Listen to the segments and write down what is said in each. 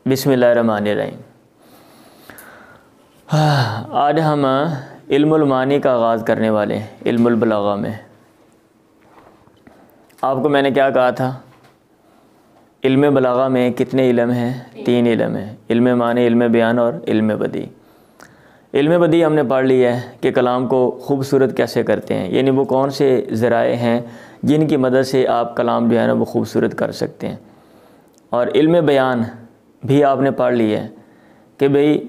बिस्मिल्लाहिर्रहमानिर्रहीम। आज हम इल्मुल मानी का आगाज़ करने वाले हैं। इल्मुल बलागा में आपको मैंने क्या कहा था, इल्म बलागा में कितने इल्म हैं? 3 इल्म हैं, इल्म मानी, इल्म बयान और इल्म बदी। इल्म बदी हमने पढ़ लिया है कि कलाम को खूबसूरत कैसे करते हैं, यानी वो कौन से ज़राए हैं जिनकी मदद से आप कलाम जो है ना वो खूबसूरत कर सकते हैं। और इल्म बयान भी आपने पढ़ लिया है कि भाई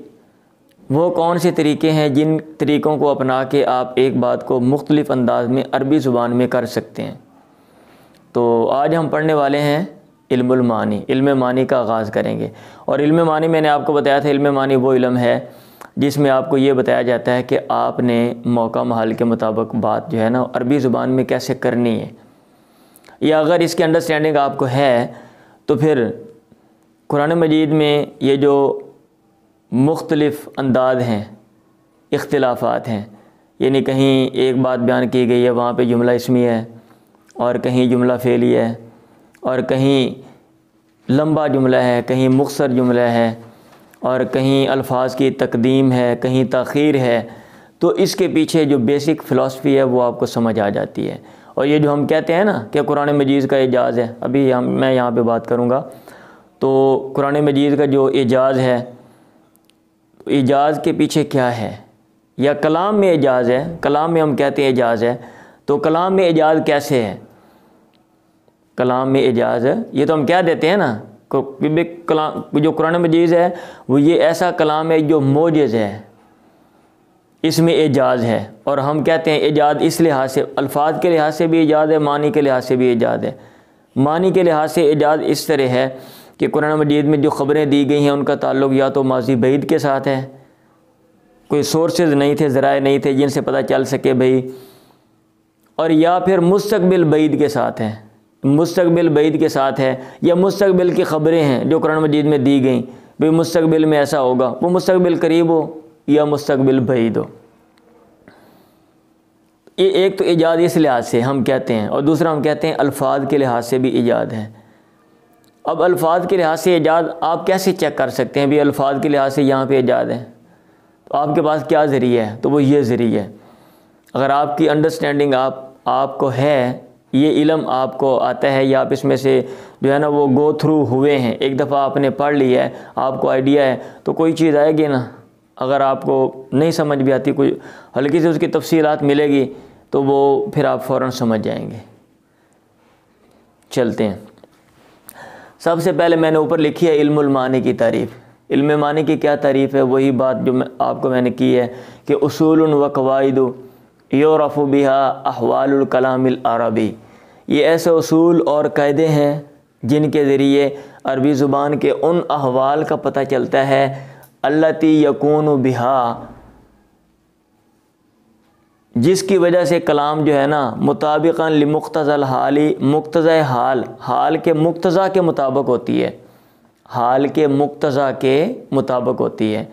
वो कौन से तरीक़े हैं जिन तरीक़ों को अपना के आप एक बात को मुख्तलिफ़ अंदाज में अरबी ज़ुबान में कर सकते हैं। तो आज हम पढ़ने वाले हैं इल्मुल मानी, इल्म मानी का आगाज़ करेंगे। और इल्म मानी मैंने आपको बताया था, इल्म मानी वो इल्म है जिसमें आपको ये बताया जाता है कि आपने मौका महल के मुताबिक बात जो है ना अरबी ज़ुबान में कैसे करनी है, या अगर इसकी अंडरस्टैंडिंग आपको है तो फिर कुरान मजीद में ये जो मुख्तलिफ़ अंदाज़ हैं, इख्तिलाफ़ात हैं, यानी कहीं एक बात बयान की गई है वहाँ पे जुमला इसमी है और कहीं जुमला फ़ेली है और कहीं लंबा जुमला है, कहीं मुख्तसर जुमला है और कहीं अल्फाज की तकदीम है, कहीं ताख़ीर है। तो इसके पीछे जो बेसिक फ़िलासफ़ी है वो आपको समझ आ जाती है। और ये जो हम कहते हैं ना कि कुरान मजीद का एजाज़ है, अभी मैं यहाँ पे बात करूँगा। तो कुरान मजीद का जो एजाज़ है, एजाज़ के पीछे क्या है, या कलाम में एजाज़ है, कलाम में हम कहते हैं एजाज़ है, तो कलाम में एजाज़ कैसे है? कलाम में एजाज़ है, ये तो हम क्या देते हैं ना कलाम, जो कुरान मजीद है वो ये ऐसा कलाम है जो मोजिज़ है, इसमें एजाज़ है। और हम कहते हैं एजाज़ इस लिहाज से, अल्फाज के लिहाज से भी एजाज़ है, मानी के लिहाज से भी एजाज़ है। मानी के लिहाज से एजाज़ इस तरह है कि कुरान मजीद में जो ख़बरें दी गई हैं उनका ताल्लुक़ या तो माज़ी बईद के साथ है, कोई सोर्सेज नहीं थे, ज़राए नहीं थे जिनसे पता चल सके भाई, और या फिर मुस्तक़बिल बईद के साथ है, मुस्तक़बिल बईद के साथ है, या मुस्तक़बिल की ख़बरें हैं जो कुरान मजीद में दी गई, भाई मुस्तक़बिल में ऐसा होगा, वो मुस्तक़बिल करीब हो या मुस्तक़बिल बईद हो। ये एक तो इजाज़ इस लिहाज से हम कहते हैं, और दूसरा हम कहते हैं अल्फाज के लिहाज से भी इजाज़ है। अब अल्फाज के लिहाज से इजाज़ आप कैसे चेक कर सकते हैं भी अल्फाज के लिहाज से यहाँ पे इजाज़ है? तो आपके पास क्या ज़रिया है? तो वो ये ज़रिया है, अगर आपकी अंडरस्टैंडिंग आपको है, ये इल्म आपको आता है, या आप इसमें से जो है ना वो गो थ्रू हुए हैं, एक दफ़ा आपने पढ़ लिया है, आपको आइडिया है, तो कोई चीज़ आएगी ना, अगर आपको नहीं समझ भी आती, कोई हल्की से उसकी तफसीलात मिलेगी तो वो फिर आप फ़ौरन समझ जाएंगे। चलते हैं। सबसे पहले मैंने ऊपर लिखी है इल्मुल मानी की तारीफ़। इल्म मानी की क्या तारीफ़ है? वही बात जो मैंने की है कि उसूलुन व कवाइदु युरफ़ु बिहा अहवालुल कलामिल अरबी। ये ऐसे उसूल और कायदे हैं जिनके ज़रिए अरबी ज़ुबान के उन अहवाल का पता चलता है अल्लती यकूनु बिहा, जिसकी वजह से कलाम जो है ना मुताबिक़न लिमुक़्तज़ल हाली, मुक़्तज़ा हाल के मुक़्तज़ा के मुताबिक होती है, हाल के मुक़्तज़ा के मुताबिक होती है।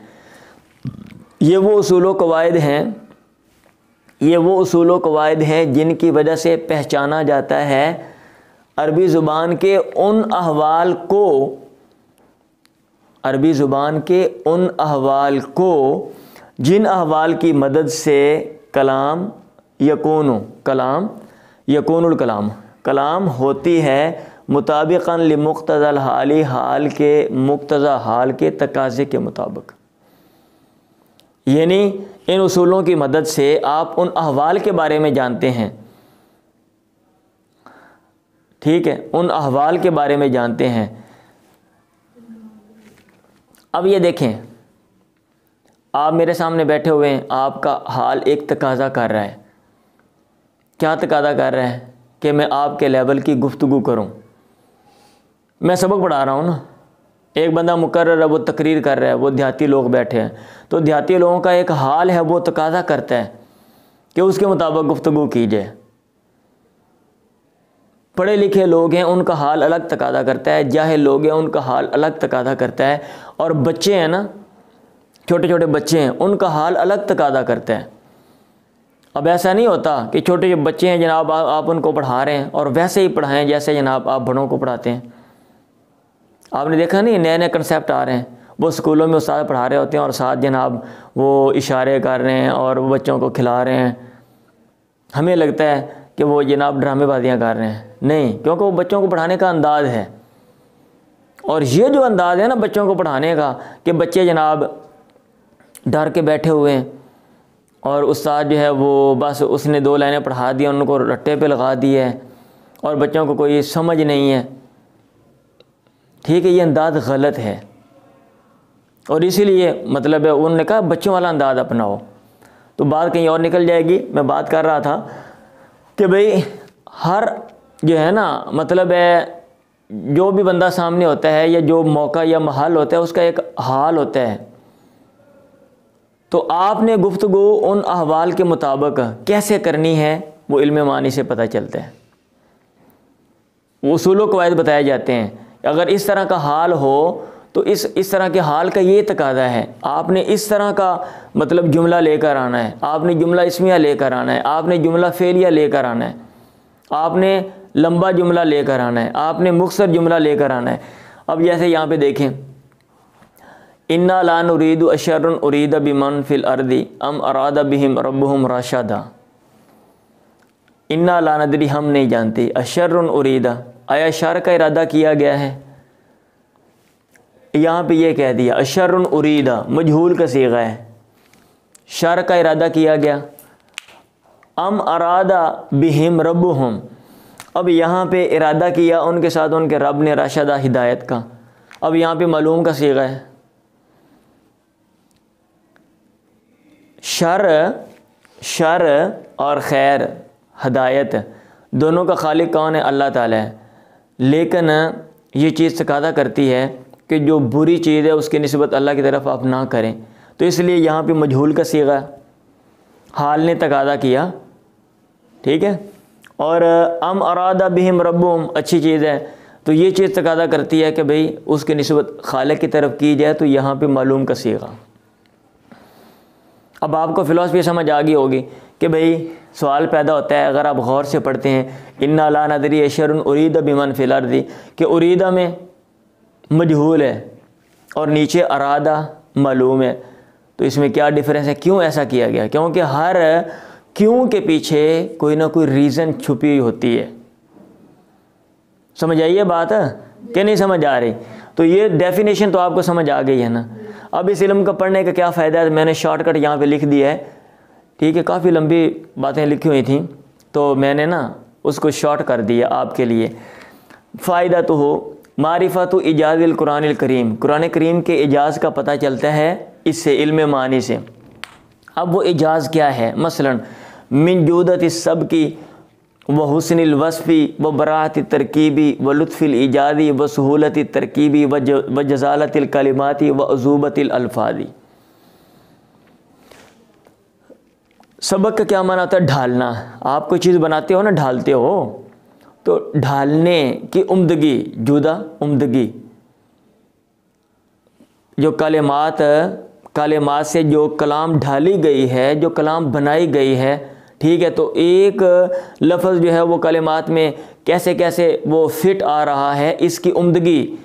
ये वो उसूल व कवायद हैं, ये वो उसूल व कवायद हैं जिनकी वजह से पहचाना जाता है अरबी ज़ुबान के उन अहवाल को, अरबी ज़ुबान के उन अहवाल को जिन अहवाल की मदद से कलाम यकूनुल कलाम होती है मुताबिक़न लिमुक़्तज़ल हाली, हाल के मुक़्तज़ा हाल के तकाज़े के मुताबिक। यानी इन उसूलों की मदद से आप उन अहवाल के बारे में जानते हैं, ठीक है, उन अहवाल के बारे में जानते हैं। अब ये देखें, आप मेरे सामने बैठे हुए हैं, आपका हाल एक तकाज़ा कर रहा है। क्या तकाज़ा कर रहा है? कि मैं आपके लेवल की गुफ्तगू करूं। मैं सबक पढ़ा रहा हूं ना, एक बंदा मुकर्रर है, वो तकरीर कर रहा है, वो देहाती लोग बैठे हैं, तो देहाती लोगों का एक हाल है, वो तकाज़ा करता है कि उसके मुताबिक गुफ्तगू की जाए। पढ़े लिखे लोग हैं, उनका हाल अलग तकाज़ा करता है, जाहिल लोग हैं, उनका हाल अलग तकाज़ा करता है, और बच्चे हैं ना, छोटे छोटे बच्चे हैं, उनका हाल अलग तकाज़ा करता है। अब ऐसा नहीं होता कि छोटे जो बच्चे हैं जनाब आप उनको पढ़ा रहे हैं और वैसे ही पढ़ाएं जैसे जनाब आप बड़ों को पढ़ाते हैं। आपने देखा नहीं, नए नए कंसेप्ट आ रहे हैं, वो स्कूलों में उस्ताद पढ़ा रहे होते हैं और साथ जनाब वो इशारे कर रहे हैं और वो बच्चों को खिला रहे हैं। हमें लगता है कि वो जनाब ड्रामेबाजियाँ कर रहे हैं, नहीं, क्योंकि वो बच्चों को पढ़ाने का अंदाज़ है। और ये जो अंदाज़ है ना बच्चों को पढ़ाने का, कि बच्चे जनाब डर के बैठे हुए हैं और उस्ताद जो है वो बस उसने 2 लाइनें पढ़ा दी, उनको रट्टे पे लगा दिए है और बच्चों को कोई समझ नहीं है। ठीक है, ये अंदाज़ गलत है और इसीलिए मतलब है उन्होंने कहा बच्चों वाला अंदाज़ अपनाओ, तो बात कहीं और निकल जाएगी। मैं बात कर रहा था कि भाई हर जो है ना मतलब है जो भी बंदा सामने होता है या जो मौका या महल होता है उसका एक हाल होता है, तो आपने गुफ्तगू उन अहवाल के मुताबिक कैसे करनी है वो इल्म मानी से पता चलता है। वो उसूल कवायद बताए जाते हैं, अगर इस तरह का हाल हो तो इस तरह के हाल का ये तकादा है, आपने इस तरह का मतलब जुमला लेकर आना है, आपने जुमला इसमिया लेकर आना है, आपने जुमला फेलिया लेकर आना है, आपने लंबा जुमला लेकर आना है, आपने मुख्तसर जुमला लेकर आना है। अब जैसे यहाँ पे देखें, इन्ना ला नुरीदु अशर्रुन उरीदा बिमन फिल अर्दी अम अरादा बिहिम रब्बुहुम रशदा। इन्ना ला नदरी, हम नहीं जानते, अशर्रुन उरीदा, आया शर का इरादा किया गया है। यहाँ पे ये कह दिया अशर्रुन उरीदा, मजहूल का सीगा है, शर का इरादा किया गया। अम अरादा बिहिम रब्बुहुम, अब यहाँ पे इरादा किया उनके साथ उनके रब ने रशदा, हिदायत का। अब यहाँ पे मालूम का सीगा है। शर और खैर, हदायत, दोनों का खालिक कौन है? अल्लाह ताला है। लेकिन ये चीज़ तकादा करती है कि जो बुरी चीज़ है उसकी निस्बत अल्लाह की तरफ आप ना करें, तो इसलिए यहाँ पे मजहूल का सीगा हाल ने तकादा किया। ठीक है, और अम अरादा बिहिम रब्बुहुम अच्छी चीज़ है, तो ये चीज़ तकादा करती है कि भाई उसकी निस्बत खालिक की तरफ की जाए, तो यहाँ पे मालूम का सीगा। अब आपको फ़िलासफ़ी समझ आ गई होगी कि भाई सवाल पैदा होता है अगर आप गौर से पढ़ते हैं, इन्ना ला नदरी अशरुन उरीदा बिमन फिल अर्दी, कि उरीदा में मजहूल है और नीचे अरादा मालूम है, तो इसमें क्या डिफरेंस है, क्यों ऐसा किया गया? क्योंकि हर क्यों के पीछे कोई ना कोई रीज़न छुपी हुई होती है। समझ आइए बात है कि नहीं समझ आ रही? तो ये डेफिनेशन तो आपको समझ आ गई है ना। अब इस इल्म का पढ़ने का क्या फ़ायदा है, मैंने शॉर्टकट यहाँ पे लिख दिया है। ठीक है, काफ़ी लंबी बातें लिखी हुई थी तो मैंने ना उसको शॉर्ट कर दिया आपके लिए। फ़ायदा तो हो मारिफत इजाज़िल कुरानिल करीम, कुरान करीम के इजाज़ का पता चलता है इससे, इल्म मानी से। अब वो इजाज़ क्या है? मसलन मिन जूदत सब की व हुस्निल वस्फ़ी व बराअत तरकीबी व लुत्फ़िल इजादी व सहूलत तरकीबी व जज़ालतिल कलिमाती व अज़ूबतिल अल्फ़ादी। सबक का क्या माना होता है? ढालना। आप कोई चीज़ बनाते हो ना, ढालते हो, तो ढालने की उम्दगी, जुदा उम्दगी, जो कलिमात से जो कलाम ढाली गई है, जो कलाम बनाई गई है। ठीक है, तो एक लफ्ज़ जो है वो कलिमात में कैसे कैसे वो फिट आ रहा है, इसकी उम्दगी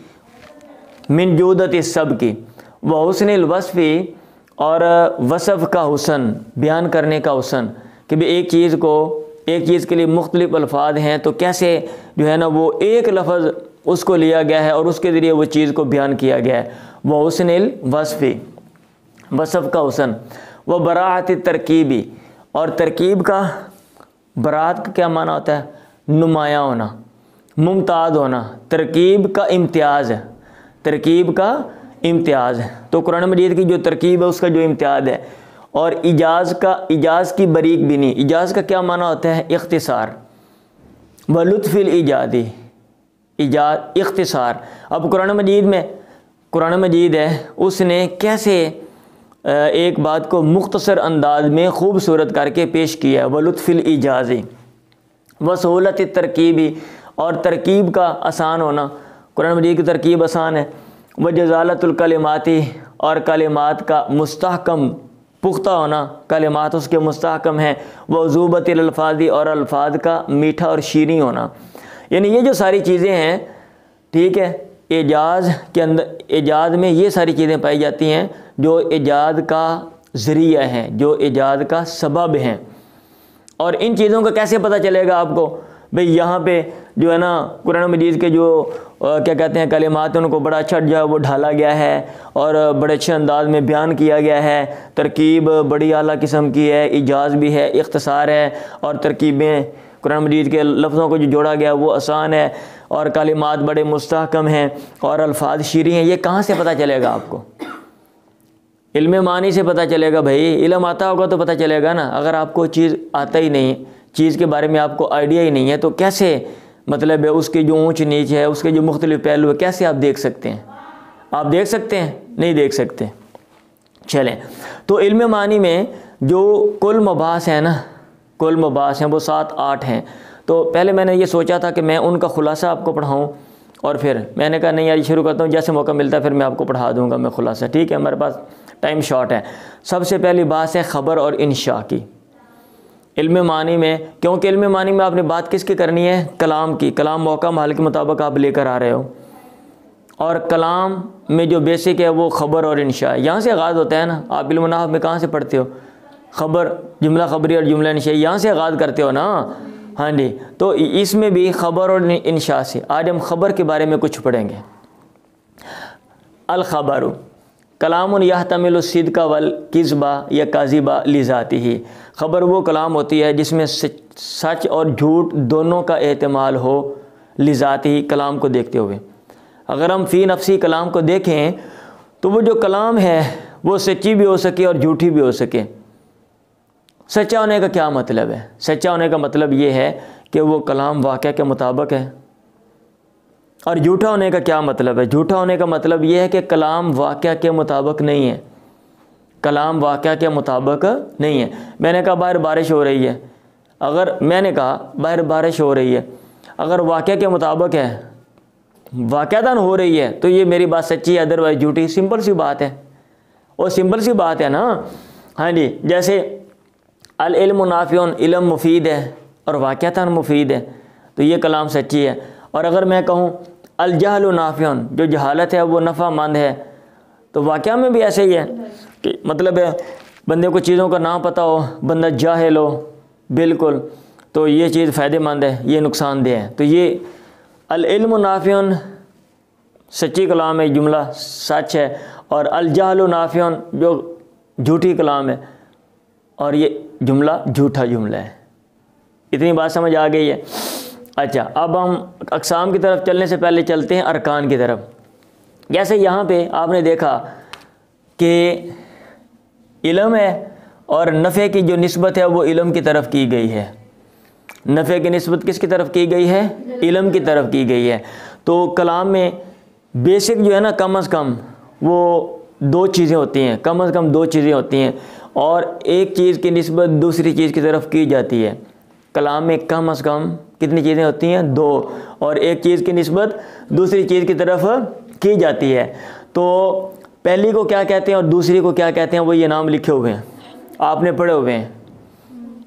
मिन जूदत सब की व हुस्निल वस्फ़ी, और वसफ़ का हुसन, बयान करने का हुसन, कि भाई एक चीज़ के लिए मुख्तलिफ़ अल्फाज हैं, तो कैसे जो है ना वो एक लफ्ज़ उसको लिया गया है और उसके ज़रिए वो चीज़ को बयान किया गया है। वह हुस्निल वस्फ़ी, वसफ़ का हुसन, वह बराअत तरकीबी, और तरकीब का, बरात का क्या माना होता है? नुमायाँ होना, मुमताज़ होना, तरकीब का इम्तियाज़ है, तरकीब का इम्तियाज़ है। तो कुरान मजीद की जो तरकीब है उसका जो इम्तियाज़ है। और इजाज़ की बरीक बिनी, इजाज़ का क्या माना होता है? इख्तिसार, व लुत्फ़िल इजादी, इख्तिसार। अब कुरान मजीद है, उसने कैसे एक बात को मुख्तसर अंदाज में खूबसूरत करके पेश किया है। व लुत्फ़िल इजाज़ी व सहूलत तरकीबी, और तरकीब का आसान होना, कुरान मजीद की तरकीब आसान है। व जज़ालतुल कलिमाती, और कलिमात का मुस्तहकम पुख्ता होना, कलिमात उसके मुस्तहकम हैं। व अज़ूबतिल अल्फ़ाज़ी, और अल्फाज का मीठा और शीरीं होना। यानी ये जो सारी चीज़ें हैं, ठीक है, एजाज़ के अंदर, एजाज़ में ये सारी चीज़ें पाई जाती हैं जो एजाज़ का ज़रिया हैं, जो एजाज़ का सबब हैं। और इन चीज़ों का कैसे पता चलेगा आपको? भाई यहाँ पे जो है ना कुरान मजीद के जो क्या कहते हैं कलिमात हैं उनको बड़ा अच्छा जो है वो ढाला गया है और बड़े अच्छे अंदाज में बयान किया गया है। तरकीब बड़ी आला किस्म की है, इजाज़ भी है, इख्तिसार है, और तरकीबें कुरान मजीद के लफ्ज़ों को जो जोड़ा गया वो आसान है, और कलिमात बड़े मुस्तहकम हैं और अल्फाज शीरी हैं। ये कहाँ से पता चलेगा आपको? इल्म मानी से पता चलेगा। भाई इल्म आता होगा तो पता चलेगा ना। अगर आपको चीज़ आता ही नहीं, चीज़ के बारे में आपको आइडिया ही नहीं है, तो कैसे मतलब है उसकी जो ऊंच नीच है, उसके जो मुख्तलिफ पहलू है, कैसे आप देख सकते हैं? आप देख सकते हैं? नहीं देख सकते। चलें, तो इल्म मानी में जो कुल मबास है ना, कुल मबास हैं वो 7-8 हैं। तो पहले मैंने ये सोचा था कि मैं उनका खुलासा आपको पढ़ाऊँ, और फिर मैंने कहा नहीं यार शुरू करता हूँ, जैसे मौका मिलता है फिर मैं आपको पढ़ा दूँगा मैं खुलासा। ठीक है, हमारे पास टाइम शॉर्ट है। सबसे पहली बात है ख़बर और इंशा की इल्म मानी में, क्योंकि इल्म मानी में आपने बात किसकी करनी है? कलाम की। कलाम मौका महल के मुताबिक आप लेकर आ रहे हो, और कलाम में जो बेसिक है वो ख़बर और इंशा है। यहाँ से आगाज़ होता है ना। आप इल्म नहव में कहाँ से पढ़ते हो? ख़बर, जुमला ख़बरी और जुमला इंशा, यहाँ से आगाज़ करते हो ना। हाँ जी, तो इसमें भी ख़बर और इंशा से। आज हम ख़बर के बारे में कुछ पढ़ेंगे। अल ख़बरु कलामुन यहतमिलु सिद्क़ वल किज़्बा या काज़िबा लिज़ाती ही। ख़बर वो कलाम होती है जिसमें सच और झूठ दोनों का एहतमाल हो, लिज़ाती ही, कलाम को देखते हुए। अगर हम फ़ी नफ्सी कलाम को देखें तो वो जो कलाम है वो सच्ची भी हो सके और झूठी भी हो सके। सच्चा होने का क्या मतलब है? सच्चा होने का मतलब ये है कि वो कलाम वाक़या के मुताबिक है। और झूठा होने का क्या मतलब है? झूठा होने का मतलब ये है कि कलाम वाक़या के मुताबिक नहीं है। कलाम वाक़या के मुताबिक नहीं है। मैंने कहा बाहर बारिश हो रही है, अगर मैंने कहा बाहर बारिश हो रही है, अगर वाक़या के मुताबिक है, वाक़यातन हो रही है, तो ये मेरी बात सच्ची है, अदरवाइज झूठी। सिंपल सी बात है, और सिंपल सी बात है ना। हाँ जी, जैसे अल इल्मु नाफ़िउन, इल्म मुफीद है और वाक़यातन मुफीद है, तो ये कलाम सच्ची है। और अगर मैं कहूँ अल जहलु नाफ़िउन, जो जहालत है वो नफ़ामंद है, तो वाक़या में भी ऐसे ही है कि मतलब है बंदे को चीज़ों का ना पता हो, बंदा जाहिल हो बिल्कुल, तो ये चीज़ फ़ायदेमंद है, ये नुकसानदेह है। तो ये अल इल्मु नाफ़िउन सच्ची कलाम है, जुमला सच है, और अल जहलु नाफ़िउन जो झूठी कलाम है, और ये जुमला झूठा जुमला है। इतनी बात समझ आ गई है? अच्छा, अब हम अक़साम की तरफ चलने से पहले चलते हैं अरकान की तरफ। जैसे यहाँ पे आपने देखा कि इल्म है और नफ़े की जो निस्बत है वो इल्म की तरफ की गई है। नफ़े की निस्बत किसकी तरफ की गई है? इल्म की तरफ की गई है। तो कलाम में बेसिक जो है ना, कम अज़ कम वो 2 चीज़ें होती हैं, कम अज़ कम 2 चीज़ें होती हैं, और एक चीज़ की निस्बत दूसरी चीज़ की तरफ की जाती है। कलाम में कम अज़ कम कितनी चीज़ें होती हैं? 2, और एक चीज़ की निस्बत दूसरी चीज़ की तरफ की जाती है। तो पहली को क्या कहते हैं और दूसरी को क्या कहते हैं, वो ये नाम लिखे हुए हैं, आपने पढ़े हुए हैं।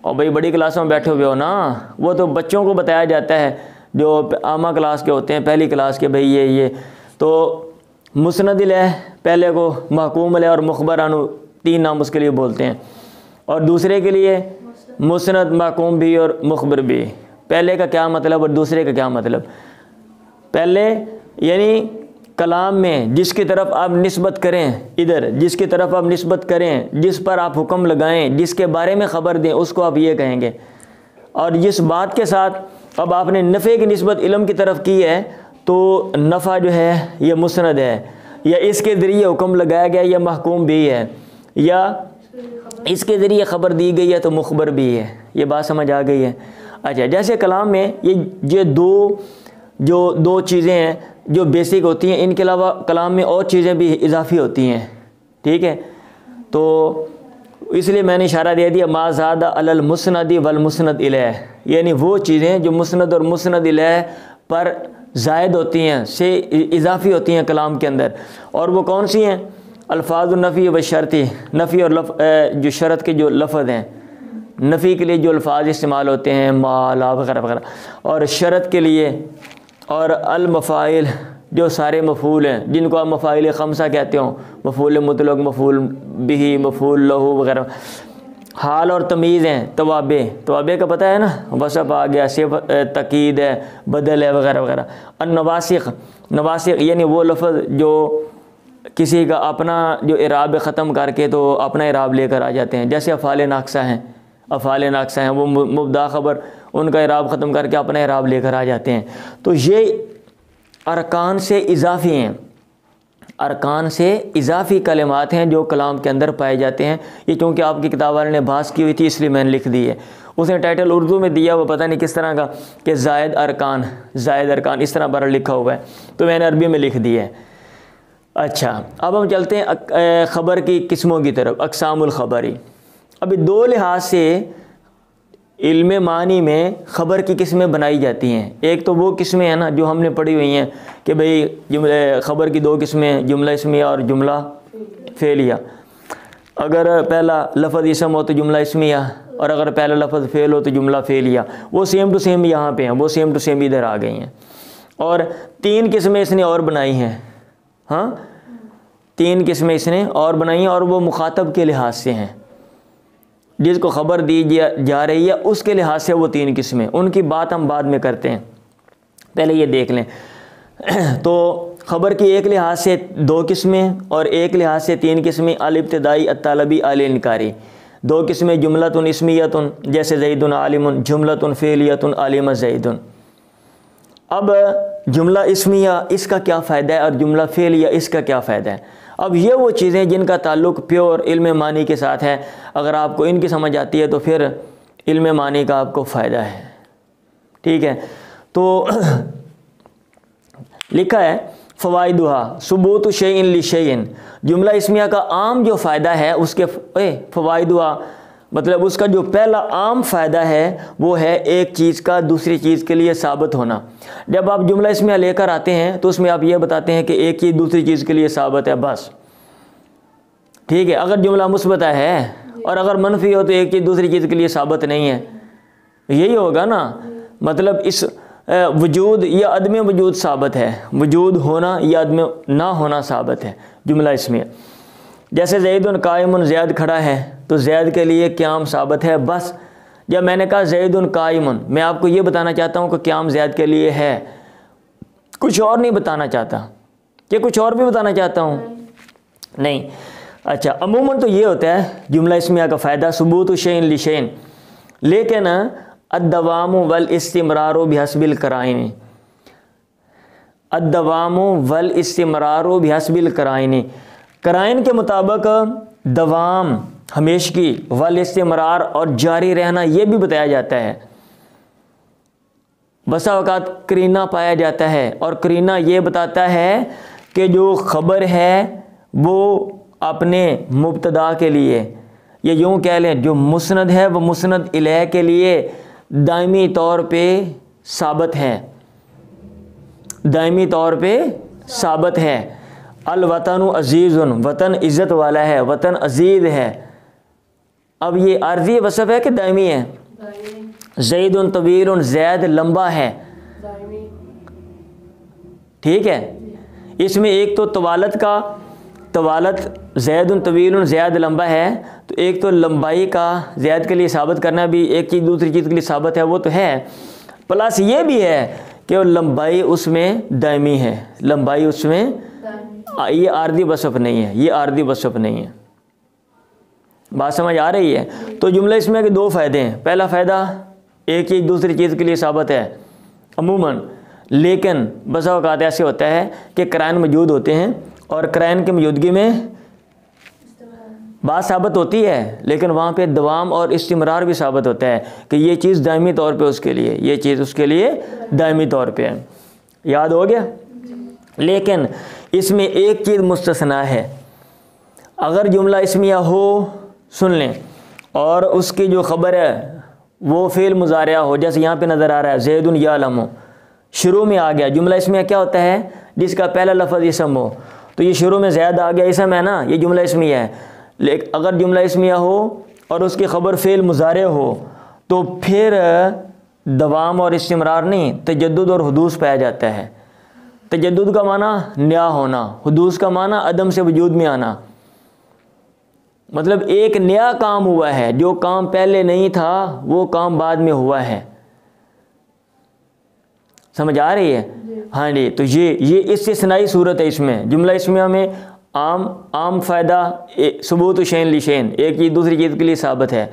और भाई बड़ी क्लासों में बैठे हुए हो ना, वो तो बच्चों को बताया जाता है जो आमा क्लास के होते हैं, पहली क्लास के। भाई ये तो मुस्नद है, पहले को महकूम है और मुखबर अनु, 3 नाम उसके लिए बोलते हैं। और दूसरे के लिए मुस्नद, महकूम भी और मुखबर भी। पहले का क्या मतलब और दूसरे का क्या मतलब? पहले यानी कलाम में जिसकी तरफ आप निस्बत करें, इधर जिसकी तरफ आप निस्बत करें, जिस पर आप हुक्म लगाएं, जिसके बारे में ख़बर दें, उसको आप ये कहेंगे। और जिस बात के साथ अब आपने नफ़े की निस्बत इल्म की तरफ की है, तो नफ़ा जो है ये मुस्नद है, या इसके ज़रिए हुक्म लगाया गया, या महकूम भी है, या इसके ज़रिए ख़बर दी गई है तो मुखबर भी है। ये बात समझ आ गई है? अच्छा, जैसे कलाम में ये दो चीज़ें हैं जो बेसिक होती हैं, इनके अलावा कलाम में और चीज़ें भी इजाफी होती हैं। ठीक है, तो इसलिए मैंने इशारा दे दिया मा ज़ादा अलल मुस्नदी वल मुस्नद इलैह, यानी वो चीज़ें जो मुस्नद और मुस्नद इलैह पर ज़ायद होती हैं, से इजाफी होती हैं कलाम के अंदर। और वो कौन सी हैं? अल्फाज़ नफ़ी व शर्ती, नफ़ी और जो शरत के जो लफ्ज़ हैं, नफ़ी के लिए जो अल्फाज इस्तेमाल होते हैं, माला वगैरह वगैरह, और शरत के लिए और अल मफ़ाइल जो सारे मफूल हैं, जिनको आप मफ़ाइल खमसा कहते हो, मफूल मुतलक, मफूल बिही, मफूल लहू वगैरह, हाल और तमीज़ हैं, तवाबे का पता है ना, वसफ़ आ गया, सिफ़, तकीद है, बदल है वगैरह वगैरह। और नवासिख यानी वो लफ्ज़ जो किसी का अपना जो इराब ख़त्म करके तो अपना इराब लेकर आ जाते हैं, जैसे अफ़ाल नाक़सा हैं, वो मुब्दा ख़बर उनका इराब ख़त्म करके अपना इराब लेकर आ जाते हैं। तो ये अरकान से इजाफ़ी हैं, अरकान से इजाफ़ी कलिमात हैं जो कलाम के अंदर पाए जाते हैं। ये चूँकि आपकी किताब वाले ने बहस की हुई थी इसलिए मैंने लिख दी है। उसने टाइटल उर्दू में दिया वो पता नहीं किस तरह का कि ज़ायद अरकान इस तरह पर लिखा हुआ है, तो मैंने अरबी में लिख दिया है। अच्छा, अब हम चलते हैं ख़बर की किस्मों की तरफ, अक़सामुल ख़बरी। अभी दो लिहाज से इल्म मानी में ख़बर की किस्में बनाई जाती हैं। एक तो वो किस्में हैं ना जो हमने पढ़ी हुई हैं कि भाई ख़बर की दो किस्में, जुमला इस्मिया और जुमला फ़ेलिया। अगर पहला लफ्ज़ इसम हो तो जुमला इस्मिया, और अगर पहला लफ्ज़ फ़ेल हो तो जुमला फ़ेलिया। वो सेम टू सेम यहाँ पे हैं, वो सेम टू सेम इधर आ गई हैं। और तीन किस्में इसने और बनाई हैं, हाँ, तीन किस्में इसने और बनाई हैं, और वो मुखातब के लिहाज से हैं, जिसको ख़बर दी जा रही है उसके लिहाज से वो तीन किस्में। उनकी बात हम बाद में करते हैं, पहले ये देख लें। तो ख़बर की एक लिहाज से दो किस्में और एक लिहाज से तीन किस्में, अल इब्तिदाई, अत्तलबी, अल इनकारी। दो किस्में जुमलतुन इस्मियतुन, जैसे ज़ैदुन आलिमुन, जुमलतुन फ़ेलियतुन, आलिम ज़ैदुन। अब जुमला इस्मिया इसका क्या फ़ायदा है और जुमला फ़ेलिया इसका क्या फ़ायदा है। अब ये वो चीज़ें जिनका ताल्लुक़ प्योर इल्म मानी के साथ है, अगर आपको इनकी समझ आती है तो फिर इल्म मानी का आपको फ़ायदा है। ठीक है, तो लिखा है फ़वाइदुहा सुबूतु शैइन लिशैइन। जुमला इस्मिया का आम जो फ़ायदा है उसके फ़वाइदुहा मतलब उसका जो पहला आम फ़ायदा है वो है एक चीज़ का दूसरी चीज़ के लिए साबित होना। जब आप जुमला इस्मिया लेकर आते हैं तो उसमें आप ये बताते हैं कि एक चीज़ दूसरी चीज़ के लिए साबित है, बस। ठीक है, अगर जुमला मुस्बत है और अगर मनफी हो तो एक चीज़ दूसरी चीज़ के लिए साबित नहीं है, यही होगा ना। मतलब इस वजूद या अदम वजूद साबित है, वजूद होना या अदम ना होना साबित है जुमला इस्मिया। जैसे ज़ैदुन कायमुन, ज़ैद खड़ा है तो ज़ैद के लिए क़याम साबित है, बस। जब मैंने कहा ज़ैदुन कायमुन, मैं आपको ये बताना चाहता हूँ कि क़याम ज़ैद के लिए है, कुछ और नहीं बताना चाहता। क्या कुछ और भी बताना चाहता हूँ? नहीं। अच्छा, अमूमन तो ये होता है जुमला इस्मिया का फ़ायदा सुबूतु शैइन लिशैइन, लेकिन अद्दवामु वल इस्तिमरारु बिहस्बिल कराइनी, अद्दवामु वल इस्तिमरारु बिहस्बिल कराइनी, कराइन के मुताबिक दवाम हमेशगी, वल इस्तिमरार और जारी रहना ये भी बताया जाता है। बसा औकात करीना पाया जाता है और करीना ये बताता है कि जो ख़बर है वो अपने मुब्तदा के लिए, या यूँ कह लें जो मुस्नद है वो मुस्नद इलैह के लिए दायमी तौर पे साबित है, दायमी तौर पे साबित है। अल वतनु अजीज़ुन, वतन इज़्ज़त वाला है, वतन अजीज़ है। अब ये आर्जी वसफ़ है कि दायमी है? ज़ैदुन तवीलुन, ज़ैद लंबा है। ठीक है, इसमें एक तो तवालत का, तवालत ज़ैदुन तवीलुन, ज़ैद लंबा है, तो एक तो लंबाई का ज़ैद के लिए साबित करना भी एक चीज़ दूसरी चीज़ के लिए साबित है, वो तो है। प्लस ये भी है कि वो लंबाई उसमें दायमी है, लंबाई उसमें, ये आर्दी वसफ़ नहीं है, ये आर्दी वसफ़ नहीं है। बात समझ आ रही है? तो जुमला इसमें के दो फ़ायदे हैं। पहला फ़ायदा एक चीज़ दूसरी चीज़ के लिए साबित है अमूमन, लेकिन बसा औक़ात ऐसे होता है कि कराइन मौजूद होते हैं और कराइन की मौजूदगी में बात साबित होती है, लेकिन वहाँ पे दवाम और इस्तिमरार भी साबित होता है कि ये चीज़ दायमी तौर पे उसके लिए, ये चीज़ उसके लिए दायमी तौर पे है। याद हो गया? लेकिन इसमें एक चीज़ मुस्तस्ना है, अगर जुमला इस्मिया हो, सुन लें, और उसकी जो ख़बर है वो फ़ेल मुज़ारिया हो, जैसे यहाँ पे नज़र आ रहा है ज़ैदुन यालमु, शुरू में आ गया। जुमला इस्मिया क्या होता है? जिसका पहला लफ्ज़ इसम हो, तो ये शुरू में ज़ैद आ गया, इसम है ना, ये जुमला इस्मिया है। लेकिन अगर जुमला इस्मिया हो और उसकी ख़बर फ़ेल मुज़ारिया हो तो फिर दवाम और इस्तिमरार नहीं, तजद्दुद और हुदूस पाया जाता है। तजद्दुद का माना नया होना, हुदूस का माना अदम से वजूद में आना। मतलब एक नया काम हुआ है, जो काम पहले नहीं था वो काम बाद में हुआ है। समझ आ रही है? हाँ जी। तो ये इस्तिस्नाई सूरत है इसमें। जुमला इसमें हमें आम फ़ायदा सबूत शैन लिशैन, एक चीज़ दूसरी चीज़ के लिए साबित है।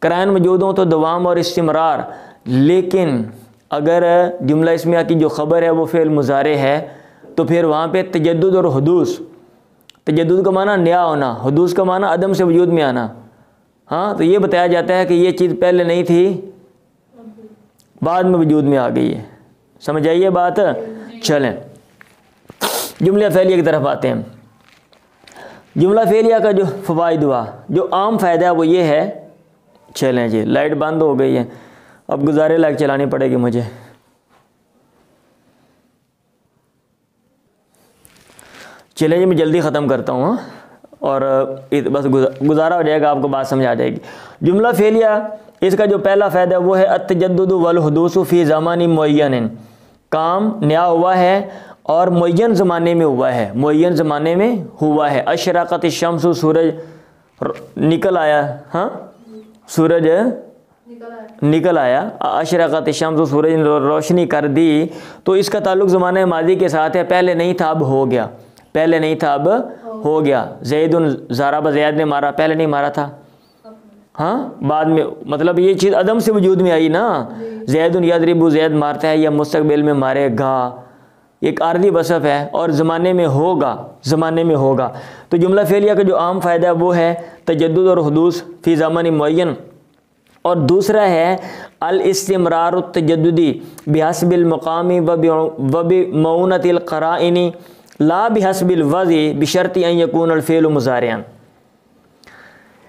कराइन मौजूद हो तो दवाम और इस्तिमरार। लेकिन अगर जुमला इसमें की जो ख़बर है वो फ़ेल मुज़ारे है तो फिर वहाँ पे तजद्दुद और हुदूस, तजद्दुद का माना नया होना, हुदूस का माना अदम से वजूद में आना। हाँ, तो ये बताया जाता है कि ये चीज़ पहले नहीं थी, बाद में वजूद में आ गई है। समझ आइए बात? चलें जुमला फ़ेलिया की तरफ आते हैं। जुमला फ़ेलिया का जो फ़वाइद हुआ, जो आम फ़ायदा है वो ये है। चलें जी, लाइट बंद हो गई है, अब गुजारे लाइट चलानी पड़ेगी मुझे। चलें जी, मैं जल्दी ख़त्म करता हूँ और बस गुजारा हो जाएगा, आपको बात समझ आ जाएगी। जुमला फ़ेलिया इसका जो पहला फ़ायदा वो है अत्तजद्दुद वल हुदूसु फ़ी ज़मानी मुअय्यन। काम नया हुआ है और मुअय्यन ज़माने में हुआ है, मुअय्यन ज़माने में हुआ है। अशरक़त शम्सु, सूरज निकल आया। हाँ, सूरज निकल आया। अशरक़त शम्सु, सूरज ने रोशनी कर दी। तो इसका ताल्लुक़ ज़माने माजी के साथ है, पहले नहीं था अब हो गया, पहले नहीं था अब हो गया। ज़ैदुन ज़राब, ज़ैद ने मारा, पहले नहीं मारा था। हाँ, बाद में, मतलब ये चीज़ अदम से वजूद में आई ना। ज़ैदुन यदरिबु, ज़ैद मारता है या मुस्तक़बिल में मारेगा, एक आर्दी वसफ़ है और ज़माने में होगा, ज़माने में होगा। तो जुमला फ़ेलिया का जो आम फ़ायदा है वो है तजद्दुद और हुदूस फ़ी ज़मानी मुअय्यन। और दूसरा है अल इस्तिमरार तजद्दुदी बिहस्बिल मक़ामी व बिमऊनतिल क़राइनी ला बिहस्बिल वज़ी बिशर्ति अन यकूनल फ़ेलु मुज़ारिअन।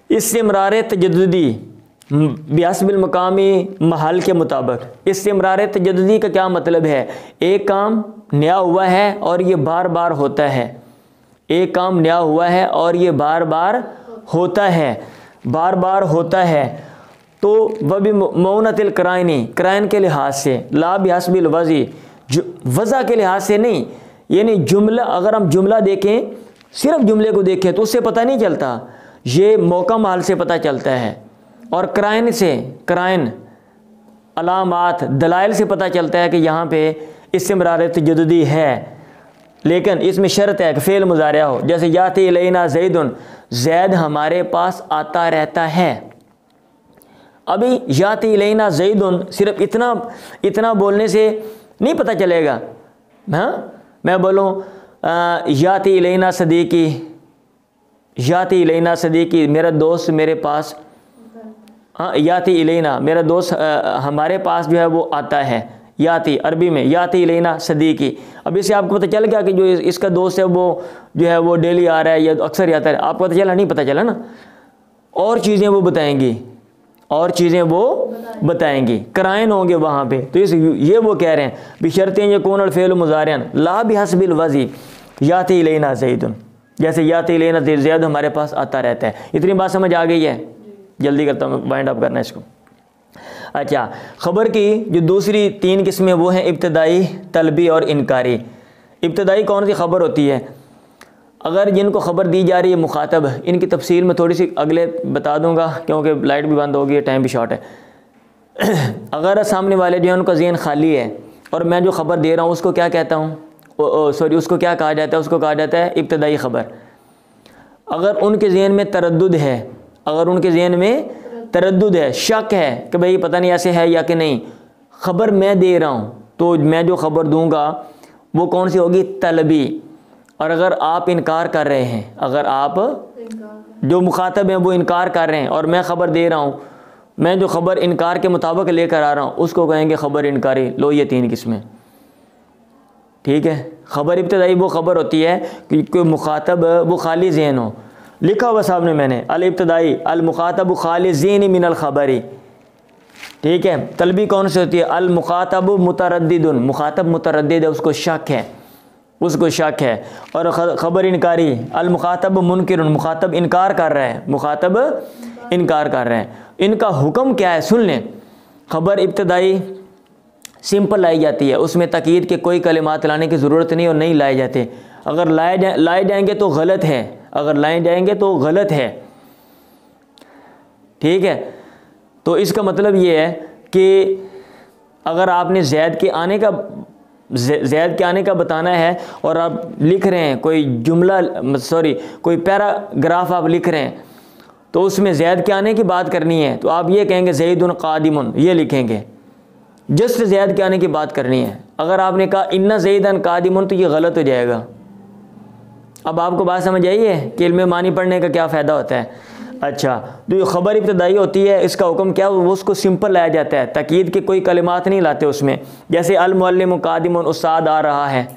इस्तिमरार तजद्दुदी बिहस्बिल मक़ामी, महल के मुताबिक। इस्तिमरार तजद्दुदी का क्या मतलब है? एक काम नया हुआ है और ये बार बार होता है, एक काम नया हुआ है और ये बार बार होता है, बार बार होता है। तो वह भी मऊनतिल कराइनी, कराइन के लिहाज से, ला बिहस्बिल वज़ी, वज़ा के लिहाज से नहीं। यानी जुमला, अगर हम जुमला देखें, सिर्फ जुमले को देखें तो उससे पता नहीं चलता, ये मौका महल से पता चलता है। और कराइन से, कराइन अलामात दलाइल से पता चलता है कि यहाँ पे इस्तिमरार तजद्दुदी है। लेकिन इसमें शर्त है कि फ़ेल मुज़ारिया हो। जैसे याती इलैना ज़ैदुन, ज़ैद हमारे पास आता रहता है। अभी याती इलैना ज़ैदुन सिर्फ इतना बोलने से नहीं पता चलेगा। हाँ, मैं बोलूँ याती इलैना सदीकी, याती इलैना सदीकी, मेरा दोस्त मेरे पास, हाँ, याती इलैना मेरा दोस्त हमारे पास जो है वो आता है। याती अरबी में याती इलैना सदीकी। अब इससे आपको पता चल गया कि जो इसका दोस्त है वो जो है वो डेली आ रहा है या अक्सर आता है। आपको पता चला? नहीं पता चला ना। और चीज़ें वो बताएंगी, और चीज़ें वो बताएंगी, कराइन होंगे वहाँ पे। तो ये वो कह रहे हैं बिशर्तिन यकूनल फ़ेलु मुज़ारिअन ला बिहस्बिल वज़ी याती इलैना ज़ैदुन। जैसे याती इलैना ज़ैद हमारे पास आता रहता है। इतनी बात समझ आ गई है? जल्दी करता हूँ, वाइंड अप करना है इसको। अच्छा, ख़बर की जो दूसरी 3 किस्में वो हैं इब्तदाई, तलबी और इनकारी। इब्तदाई कौन सी ख़बर होती है? अगर जिनको ख़बर दी जा रही है मुखातब, इनकी तफसील में थोड़ी सी अगले बता दूंगा क्योंकि लाइट भी बंद होगी, टाइम भी शॉर्ट है। अगर सामने वाले जो है उनका ज़हन खाली है और मैं जो ख़बर दे रहा हूँ उसको क्या कहता हूँ, उसको क्या कहा जाता है? उसको कहा जाता है इब्तदाई ख़बर। अगर उनके ज़हन में तरद्दुद है, अगर उनके ज़हन में तरद्दुद है, शक है कि भाई पता नहीं ऐसे है या कि नहीं, ख़बर मैं दे रहा हूँ, तो मैं जो ख़बर दूंगा वो कौन सी होगी? तलबी। और अगर आप इनकार कर रहे हैं, अगर आप जो मुखातब हैं वो इनकार कर रहे हैं और मैं ख़बर दे रहा हूँ, मैं जो ख़बर इनकार के मुताबिक लेकर आ रहा हूँ उसको कहेंगे ख़बर इनकारी। लो, ये 3 किस्में, ठीक है। ख़बर इब्तदाई वो ख़बर होती है कि कोई मुखातब वो खाली ज़हन हो, लिखा हुआ सामने मैंने, अल इब्तदाई अल मुखातब खाली ज़हनी मिनल ख़बरी, ठीक है। तलबी कौन सी होती है? अल मुखातब मुतरद्दिदुन, मुखातब मुतरद्दिद है, उसको शक है, उसको शक है। और ख़बर इनकारी अल मुखातब मुनकिरुन, मुखातब इनकार कर रहा है, मुखातब इनकार कर रहे हैं। इनका हुक्म क्या है? सुन लें। ख़बर इब्तदाई सिंपल लाई जाती है, उसमें तकीद के कोई कलिमात लाने की ज़रूरत नहीं और नहीं लाए जाते। अगर लाए जाएंगे तो गलत है, अगर लाए जाएंगे तो गलत है, ठीक है। तो इसका मतलब ये है कि अगर आपने ज़ैद के आने का बताना है और आप लिख रहे हैं कोई जुमला, कोई पैराग्राफ आप लिख रहे हैं, तो उसमें ज़ैद के आने की बात करनी है तो आप ये कहेंगे ज़ैदुन क़ादिमुन, ये लिखेंगे, जस्ट ज़ैद के आने की बात करनी है। अगर आपने कहा इन्ना ज़ैदन क़ादिमुन तो ये गलत हो जाएगा। अब आपको बात समझ आई है कि इल्म मानी पढ़ने का क्या फ़ायदा होता है। अच्छा, तो ये ख़बर इब्तदाई होती है, इसका हुक्म क्या, वो उसको सिंपल लाया जाता है, तकीद के कोई कलिमात नहीं लाते उसमें। जैसे अल मुअल्लिमु क़ादिमुन, उस्ताद आ रहा है,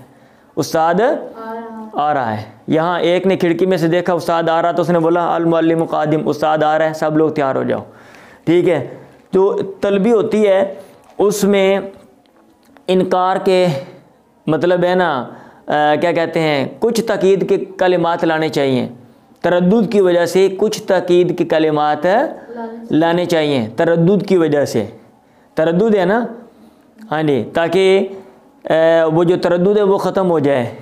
उस्ताद आ रहा है। यहाँ एक ने खिड़की में से देखा उस्ताद आ रहा तो उसने बोला अल मुअल्लिमु क़ादिम, उस्ताद आ रहा है, सब लोग तैयार हो जाओ, ठीक है। जो तलबी होती है उसमें इनकार के मतलब है ना, क्या कहते हैं, कुछ तकीद के कलिमात लाने चाहिए, तरद्दुद की वजह से कुछ तकीद के कलिमात लाने चाहिए, तरद्दुद की वजह से, तरद्दुद है ना, हाँ जी, ताकि वो जो तरद्दुद है वो ख़त्म हो जाए।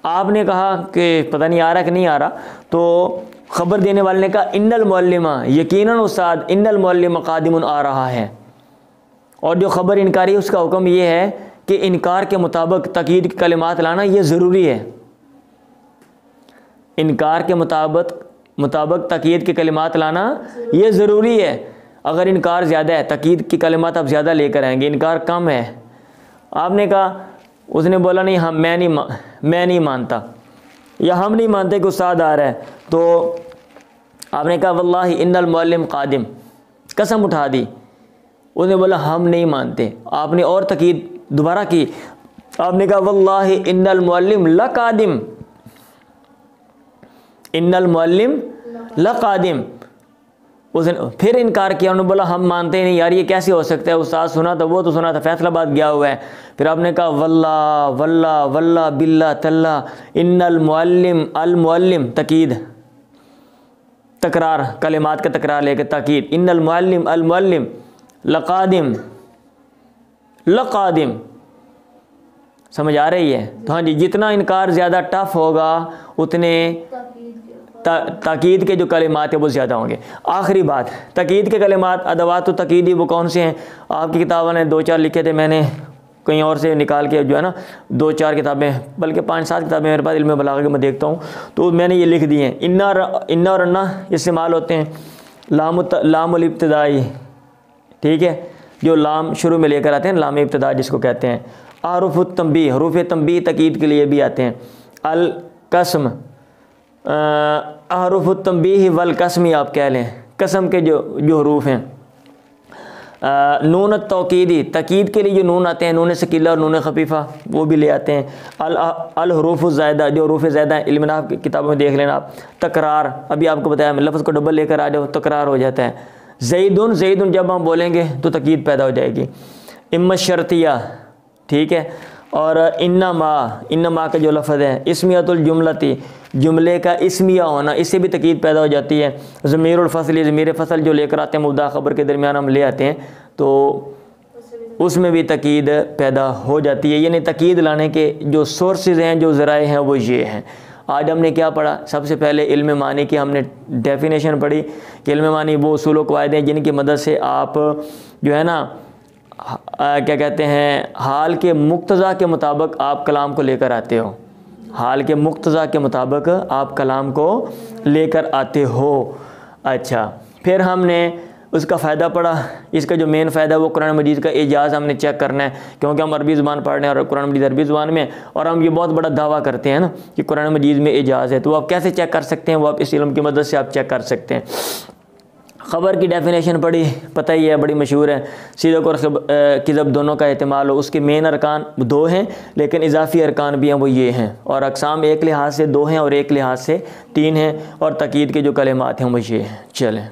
आपने कहा कि पता नहीं आ रहा कि नहीं आ रहा, तो ख़बर देने वाले ने कहा इन्नल मुअल्लिमा, यकीनन उस्ताद, इन्नल मुअल्लिमा क़ादिमुन आ रहा है, और जो ख़बर इनकारी है उसका हुक्म ये है कि इनकार के मुताबिक तकीद के कलिमात लाना ये ज़रूरी है। इनकार के मुताबिक तकीद के कलिमात लाना ये ज़रूरी है। अगर इनकार ज़्यादा है, तकीद की कलिमात आप ज़्यादा लेकर आएंगे, इनकार कम है, आपने कहा, उसने बोला नहीं हम मैं नहीं मानता, या हम नहीं मानते कि उस्ताद आ रहा है, तो आपने कहा वल्लाहि इन्नल मुअल्लिम क़ादिम, कसम उठा दी, उसने बोला हम नहीं मानते, आपने और तकीद दोबारा की, आपने कहा वल्लाहि इन्नल मुअल्लिम लक़ादिम, इन्नल मुअल्लिम लक़ादिम, उसने फिर इनकार किया, उन्होंने बोला हम मानते नहीं यार, ये कैसे हो सकता है, उस्ताद सुना था, वो तो सुना था, फैसलाबाद गया हुआ है। फिर आपने कहा वल्ला वल्ला वल्ला बिल्ला तल्ला इन्नल मुअल्लिम अल मुअल्लिम, तकीद, तकरार, कलिमात का तकरार लेकर ताकीद, इन्नल मुअल्लिम अल मुअल्लिम लक़ादिम, लक़ादिम, समझ आ रही है। तो हाँ जी, जितना इनकार ज़्यादा टफ होगा उतने ताकीद के जो कलिमात है वो ज़्यादा होंगे। आखिरी बात, तकीद के कलिमात, अदवात तो तकीदी वो कौन से हैं, आपकी किताबों ने 2-4 लिखे थे, मैंने कहीं और से निकाल के जो है ना 2-4 किताबें, बल्कि 5-7 किताबें मेरे पास इल्म बलागा के मैं देखता हूँ, तो मैंने ये लिख दी हैं। इन्ना और अन्ना इस्तेमाल होते हैं, लामुल इब्तिदाई, ठीक है, जो लाम शुरू में लेकर आते हैं, लाम इब्तिदा जिसको कहते हैं। आरुफ़ुत तंबीह, हरूफ तंबीह तकीद के लिए भी आते हैं। अल कसम, हरूफ़ुत तंबीह वल कसमी आप कह लें, कसम के जो हरूफ हैं। नून तौकीदी, तकीद के लिए जो नून आते हैं, नून सकीला और नून खफीफ़ा, वो भी ले आते हैं। अल हरूफ़ ज़ायदा, जो हरूफ ज़ायदा है, इल्म नाहव की किताबों में देख लेना आप। तकरार, अभी आपको बताया, लफ्ज़ को डबल लेकर आ जाओ, तकरार हो जाता है। ज़ैदुन, ज़ैदुन जब हम बोलेंगे तो तकीद पैदा हो जाएगी। इम्मा शर्तिया, ठीक है, और इन्नमा का जो लफ्ज़ है, इस्मियतुल जुमलती, जुमले का इस्मिया होना, इससे भी तकीद पैदा हो जाती है। ज़मीरुल फ़स्ल, ज़मीर फ़सल जो लेकर आते हैं, मुब्तदा ख़बर के दरमियान हम ले आते हैं, तो उसमें भी तकीद पैदा हो जाती है। यानी तकीद लाने के जो सोर्सेज़ हैं, जो ज़राए हैं, वो ये हैं। आज हमने क्या पढ़ा, सबसे पहले इल्म मानी की हमने डेफिनेशन पढ़ी कि इल्म मानी वो उसूल व क़वाइद हैं जिनकी मदद से आप जो है ना क्या कहते हैं, हाल के मुक्तज़ा के मुताबिक आप कलाम को लेकर आते हो, हाल के मुक्तज़ा के मुताबिक आप कलाम को लेकर आते हो। अच्छा, फिर हमने उसका फ़ायदा पढ़ा, इसका जो मेन फ़ायदा है वो कुरान मजीद का एजाज़ हमने चेक करना है, क्योंकि हम अरबी ज़ुबान पढ़ रहे हैं और कुरान मजीद अरबी ज़ुबान में, और हम ये बहुत बड़ा दावा करते हैं ना कि कुरान मजीद में एजाज़ है, तो आप कैसे चेक कर सकते हैं, वो आप इस इल्म की मदद से आप चेक कर सकते हैं। ख़बर की डेफिनेशन पढ़ी, पता ही है, बड़ी मशहूर है, सिदक़ और किज़ब दोनों का एहतिमाल हो। उसके मेन अरकान 2 हैं, लेकिन इजाफ़ी अरकान भी हैं, वो ये हैं, और अक़साम एक लिहाज से 2 हैं और एक लिहाज से 3 हैं, और तकीद के जो कलिमात हैं वो ये हैं। चलें।